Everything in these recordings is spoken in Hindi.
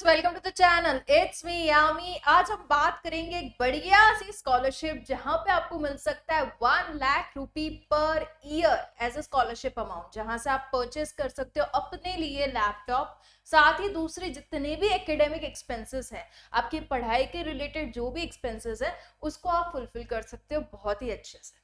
Students, welcome to the channel. It's me Yami. आज हम बात करेंगे एक बढ़िया सी स्कॉलरशिप जहां पे आपको मिल सकता है 1 lakh rupee per year as a scholarship amount, जहां से आप परचेस कर सकते हो अपने लिए लैपटॉप, साथ ही दूसरे जितने भी एकेडमिक एक्सपेंसेस हैं, आपकी पढ़ाई के रिलेटेड जो भी एक्सपेंसेस है उसको आप फुलफिल कर सकते हो बहुत ही अच्छे से।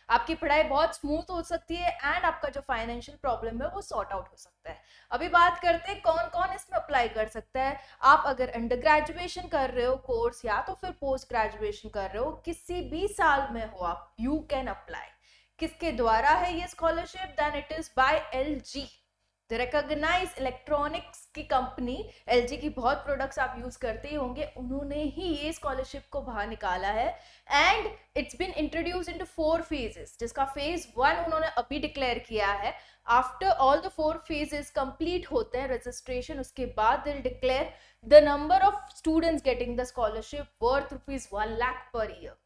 आपकी पढ़ाई बहुत स्मूथ हो सकती है एंड आपका जो फाइनेंशियल प्रॉब्लम है वो सॉर्ट आउट हो सकता है। अभी बात करते हैं कौन कौन इसमें अप्लाई कर सकता है। आप अगर अंडर ग्रेजुएशन कर रहे हो कोर्स या तो फिर पोस्ट ग्रेजुएशन कर रहे हो, किसी भी साल में हो आप, यू कैन अप्लाई। किसके द्वारा है ये scholarship? Then it is by LG, the recognise electronics की कंपनी। एलजी की बहुत प्रोडक्ट्स आप यूज करते ही होंगे, उन्होंने ही ये स्कॉलरशिप को बाहर निकाला है and it's been introduce into 4 phases, जिसका फेज 1 उन्होंने अभी डिक्लेयर किया है। After all the 4 phases complete होते हैं रजिस्ट्रेशन, उसके बाद they declare the number of students getting the scholarship worth ₹1 lakh per year.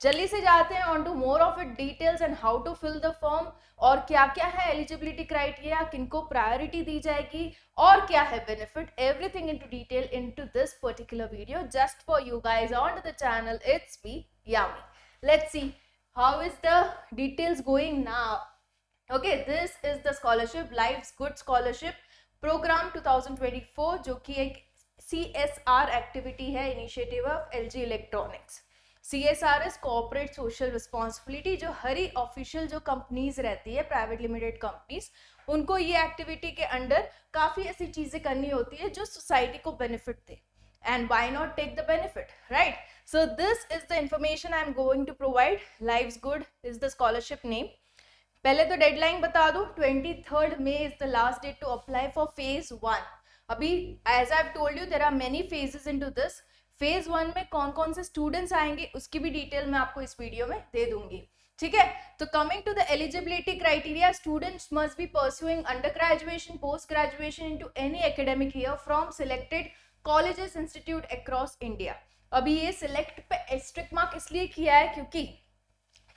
जल्दी से जाते हैं on to more of it details and how to fill the form, और क्या क्या है एलिजिबिलिटी क्राइटेरिया, किनको प्रायोरिटी दी जाएगी और क्या है benefit, everything into detail into this particular video just for you guys on to the channel. It's me Yami. Let's see how is the details going now. Okay, this is the scholarship, lives good scholarship programme 2024, जो कि एक CSR एक्टिविटी है, initiative of LG electronics. CSR is corporate social responsibility. जो हर ही ऑफिशियल जो कंपनीज रहती है, प्राइवेट लिमिटेड कंपनीज, उनको ये एक्टिविटी के अंडर काफी ऐसी चीजें करनी होती है जो सोसाइटी को benefit they, and why not take the benefit, right? So this is the information I am going to provide. Lives Good is the scholarship name. पहले तो डेडलाइन बता दूं, 23rd May is the last date to apply for phase 1. अभी as I've told you there are many phases into this. Phase 1 में कौन कौन से स्टूडेंट्स आएंगे उसकी भी डिटेल मैं आपको इस वीडियो में दे दूंगी, ठीक है। तो coming to the eligibility criteria, students must be pursuing under graduation post graduation into any academic year from selected colleges institute across India. अभी ये सिलेक्ट पे एस्ट्रिक मार्क इसलिए किया है क्योंकि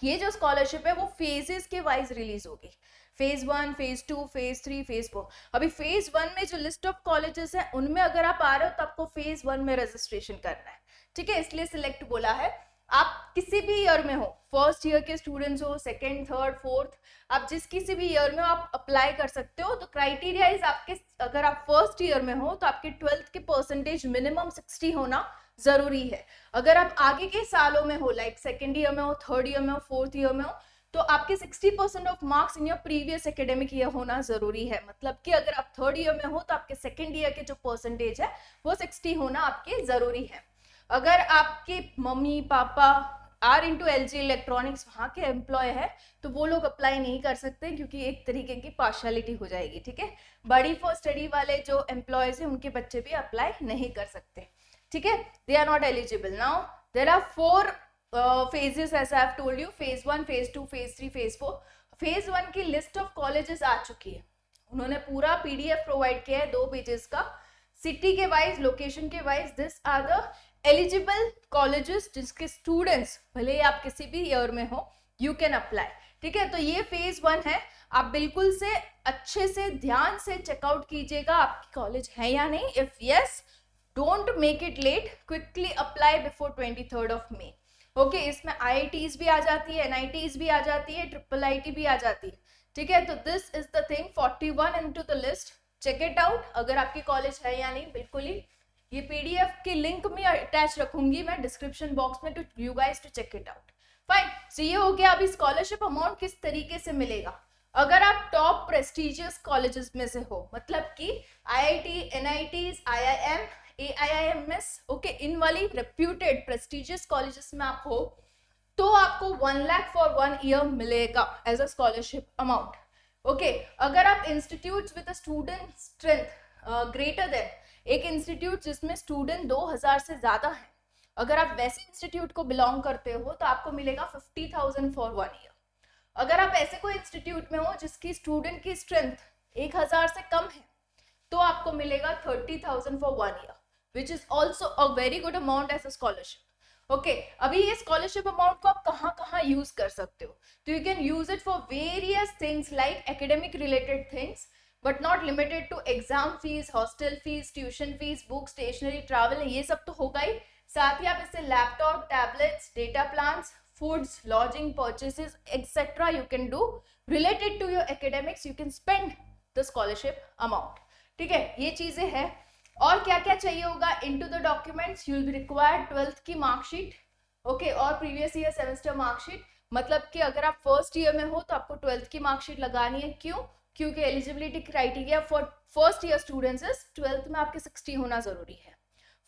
ये जो स्कॉलरशिप है वो फेजेस के वाइज रिलीज होगी, फेज 1, फेज 2, फेज 3, फेज 4। अभी फेज 1 में जो लिस्ट ऑफ कॉलेजेस है उनमें अगर आप आ रहे हो तो आपको फेज 1 में रजिस्ट्रेशन करना है, ठीक है, इसलिए सिलेक्ट बोला है। आप किसी भी ईयर में हो, फर्स्ट ईयर के स्टूडेंट्स हो, सेकेंड, थर्ड, फोर्थ, आप जिस किसी भी ईयर में हो आप अप्लाई कर सकते हो। तो क्राइटेरिया इज आपके, अगर आप फर्स्ट ईयर में हो तो आपके 12th के परसेंटेज मिनिमम 60 होना जरूरी है। अगर आप आगे के सालों में हो, लाइक सेकेंड ईयर में हो, थर्ड ईयर में हो, फोर्थ ईयर में हो, तो आपके 60% of marks in your previous academic year होना जरूरी है। मतलब कि अगर आप थर्ड ईयर में हो तो आपके सेकेंड ईयर के जो परसेंटेज है वो 60 होना आपके जरूरी है। अगर आपके mummy papa are into LG electronics, वहां के एम्प्लॉय है, तो वो लोग अप्लाई नहीं कर सकते क्योंकि एक तरीके की पार्शियलिटी हो जाएगी, ठीक है। बड़ी फॉर स्टडी वाले जो एम्प्लॉयज है उनके बच्चे भी अप्लाई नहीं कर सकते, ठीक है, they are not eligible. Now there are 4 phases as I have told you, phase 1, phase 2, phase 3, phase 4. phase 1 की लिस्ट ऑफ कॉलेजेस आ चुकी है, उन्होंने पूरा PDF प्रोवाइड किया है 2 पेजेस का, सिटी के वाइज, लोकेशन के wise. This are the eligible colleges जिसके स्टूडेंट्स, भले ही आप किसी भी ईयर में हो, यू कैन अप्लाई, ठीक है। तो ये फेज 1 है, आप बिल्कुल से अच्छे से ध्यान से चेकआउट कीजिएगा आपकी कॉलेज है या नहीं। If yes, don't make it let, quickly apply before 23rd of May। Okay, इसमें IITs भी आ जाती है, NITs भी आ जाती है, IIIT भी आ जाती है, ठीक है। तो this is the thing, 41 into the list, check it out अगर आपकी कॉलेज है या नहीं। बिल्कुल ही ये PDF की लिंक में अटैच रखूंगी मैं डिस्क्रिप्शन बॉक्स में, to you guys to check it out. Fine, so ये हो गया। अभी स्कॉलरशिप अमाउंट किस तरीके से मिलेगा? अगर आप टॉप प्रेस्टिजियस कॉलेजेस में से हो, मतलब कि IIT, NITs, IIM, AIIMS, okay, इन वाली रेप्यूटेड प्रेस्टिजियस कॉलेजेस में आप हो, तो आपको 1 लाख फॉर 1 ईयर मिलेगा as a scholarship amount, okay. अगर आप institutes with student strength greater than, एक इंस्टीट्यूट जिसमें स्टूडेंट 2000 से ज्यादा है, अगर आप वैसे इंस्टीट्यूट को बिलोंग करते हो तो आपको मिलेगा 50,000 फॉर 1 ईयर। अगर आप ऐसे कोई इंस्टीट्यूट में हो जिसकी स्टूडेंट की स्ट्रेंथ 1000 से कम है, तो आपको मिलेगा 30,000 for 1 year, which is also a very good amount as a scholarship. Okay, अभी ये स्कॉलरशिप अमाउंट को आप कहाँ यूज कर सकते हो? तो you can use it for various things like academic related things, but not limited to exam fees, hostel fees, tuition fees, book, stationery, travel, ये सब तो होगा ही, साथ ही आप इससे laptop, tablets, data plans, foods, lodging, purchases etcetera you can do related to your academics, you can spend the scholarship amount. ठीक है, ये चीजें हैं। और क्या क्या चाहिए होगा into the documents, you will require 12th की मार्कशीट, ओके, और प्रीवियस ईयर सेमेस्टर मार्कशीट। मतलब कि अगर आप फर्स्ट ईयर में हो तो आपको 12th की मार्कशीट लगानी है। क्यों? क्योंकि eligibility criteria for first year students is 12th में आपके 60 होना जरूरी है।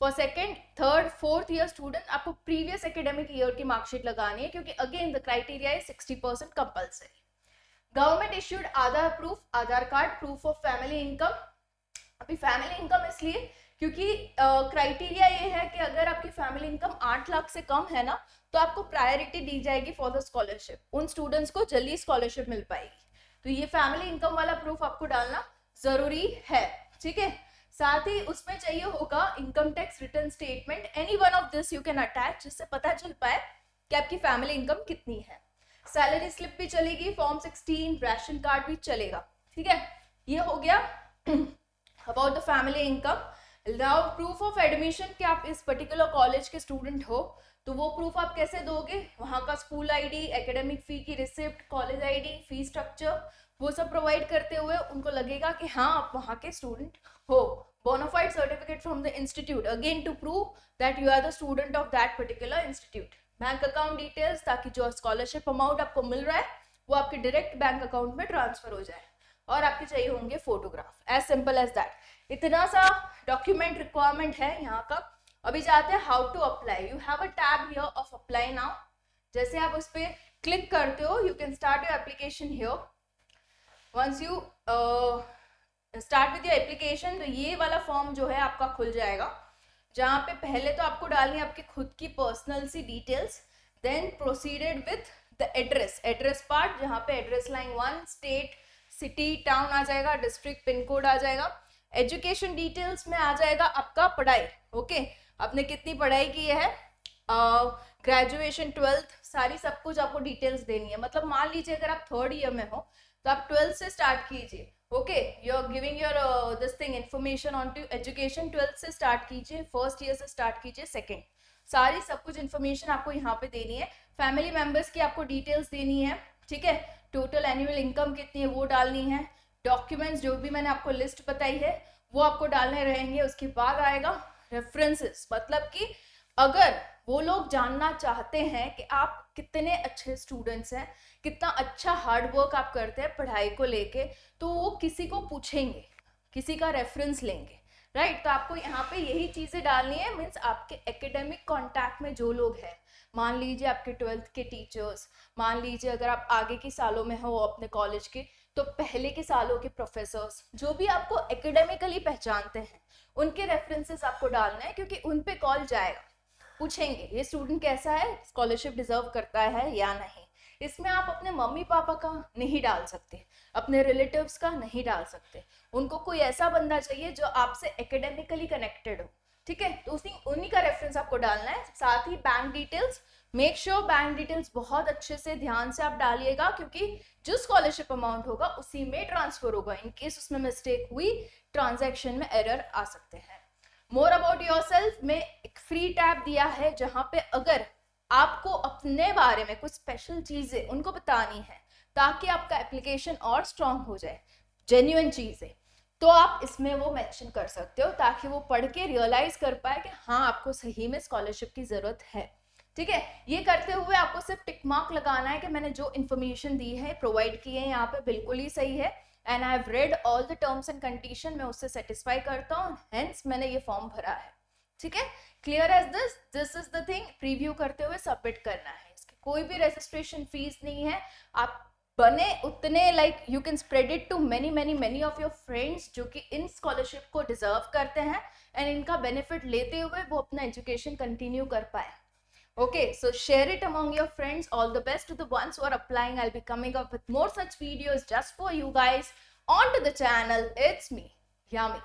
For second, third, fourth year student आपको प्रीवियस एकेडमिक ईयर की मार्कशीट लगानी है, क्योंकि again the criteria is 60% compulsory. Government issued Aadhaar proof, Aadhaar card, proof of family income. अभी फैमिली इनकम इसलिए क्योंकि क्राइटेरिया ये है कि अगर आपकी फैमिली इनकम 8 लाख से कम है ना, तो आपको प्रायोरिटी दी जाएगी फॉर द स्कॉलरशिप, उन स्टूडेंट्स को जल्दी स्कॉलरशिप मिल पाएगी। तो ये फैमिली इनकम वाला प्रूफ आपको डालना जरूरी है। ठीक है, साथ ही उसमें चाहिए होगा income tax return statement, any one of this you can attach, जिससे पता चल पाए कि आपकी फैमिली इनकम कितनी है। सैलरी स्लिप भी चलेगी, फॉर्म 16, राशन कार्ड भी चलेगा। ठीक है, ये हो गया about the family income. Now proof of admission, कि आप इस पर्टिकुलर कॉलेज के स्टूडेंट हो, तो वो प्रूफ आप कैसे दोगे? वहाँ का स्कूल आईडी, एकेडमिक फी की receipt, college ID, fee structure, वो सब प्रोवाइड करते हुए उनको लगेगा कि हाँ आप वहाँ के स्टूडेंट हो। Bonafide certificate from the institute, again to prove that you are the student of that particular institute. Bank account details, ताकि जो स्कॉलरशिप अमाउंट आपको मिल रहा है वो आपके डायरेक्ट बैंक अकाउंट में ट्रांसफर हो जाए। और आपके चाहिए होंगे photograph, as simple as that. इतना सा डॉक्यूमेंट रिक्वायरमेंट है यहाँ का। अभी जाते हैं how to apply. You have a tab here of apply now. जैसे आप उस पर क्लिक करते हो, you can start your application here. Once you start with your application, तो ये वाला फॉर्म जो है आपका खुल जाएगा, जहाँ पे पहले तो आपको डालनी है आपकी खुद की पर्सनल सी details, then proceeded with the address, address part, जहाँ पे address line 1, state, city, town आ जाएगा, डिस्ट्रिक्ट, पिन कोड आ जाएगा। एजुकेशन डिटेल्स में आ जाएगा आपका पढ़ाई, ओके, आपने कितनी पढ़ाई की है, ग्रेजुएशन, 12th, सारी सब कुछ आपको डिटेल्स देनी है। मतलब मान लीजिए अगर आप 3rd ईयर में हो तो आप 12th से स्टार्ट कीजिए, okay, you are giving your this thing information on to education, 12th से स्टार्ट कीजिए, 1st ईयर से स्टार्ट कीजिए, 2nd, सारी सब कुछ इन्फॉर्मेशन आपको यहाँ पे देनी है। फैमिली मेंबर्स की आपको डिटेल्स देनी है, ठीक है, टोटल एनुअल इनकम कितनी है वो डालनी है, डॉक्यूमेंट्स जो भी मैंने आपको लिस्ट बताई है वो आपको डालने रहेंगे। उसके बाद आएगा रेफरेंसेस, मतलब कि अगर वो लोग जानना चाहते हैं कि आप कितने अच्छे स्टूडेंट्स हैं, कितना अच्छा हार्ड वर्क आप करते हैं पढ़ाई को लेके, तो वो किसी को पूछेंगे, किसी का रेफरेंस लेंगे, राइट। तो आपको यहाँ पे यही चीजें डालनी है, मीन्स आपके एकेडमिक कांटेक्ट में जो लोग हैं, मान लीजिए आपके 12th के टीचर्स, मान लीजिए अगर आप आगे के सालों में हो अपने कॉलेज के, तो पहले के सालों के प्रोफेसर्स, जो भी आपको एकेडमिकली पहचानते हैं, उनके रेफरेंसेस आपको डालना है, क्योंकि उन पे कॉल जाएगा, पूछेंगे ये स्टूडेंट कैसा है, स्कॉलरशिप डिजर्व करता है या नहीं। इसमें आप अपने मम्मी पापा का नहीं डाल सकते, अपने रिलेटिव्स का नहीं डाल सकते, उनको कोई ऐसा बंदा चाहिए जो आपसे एकेडमिकली कनेक्टेड हो, ठीक है, तो उन्हीं का रेफरेंस आपको डालना है। साथ ही bank details, make sure bank details बहुत अच्छे से ध्यान से आप डालिएगा, क्योंकि जो स्कॉलरशिप अमाउंट होगा उसी में ट्रांसफर होगा, इन केस उसमें मिस्टेक हुई, ट्रांजैक्शन में एरर आ सकते हैं। मोर अबाउट योरसेल्फ में एक फ्री टैब दिया है, जहां पे अगर आपको अपने बारे में कुछ स्पेशल चीजें उनको बतानी है, ताकि आपका एप्लीकेशन और स्ट्रांग हो जाए, जेन्युइन चीजें, तो आप इसमें वो मेंशन कर सकते हो, ताकि वो पढ़ के रियलाइज कर पाए कि हाँ आपको सही में स्कॉलरशिप की जरूरत है। ठीक है, ये करते हुए आपको सिर्फ टिक मार्क लगाना है कि मैंने जो इन्फॉर्मेशन दी है, प्रोवाइड की है, यहाँ पे बिल्कुल ही सही है, and I have read all the terms and condition, मैं उससे सेटिस्फाई करता हूँ, हेंस मैंने ये फॉर्म भरा है। ठीक है, clear as this is the thing. Preview करते हुए सबमिट करना है, इसकी कोई भी रजिस्ट्रेशन फीस नहीं है, आप बने उतने like you can spread it to many of your friends जो कि इन स्कॉलरशिप को डिजर्व करते हैं, एंड इनका बेनिफिट लेते हुए वो अपना एजुकेशन कंटिन्यू कर पाए। Okay, so share it among your friends. All the best to the ones who are applying. I'll be coming up with more such videos just for you guys onto the channel. It's me, Yami.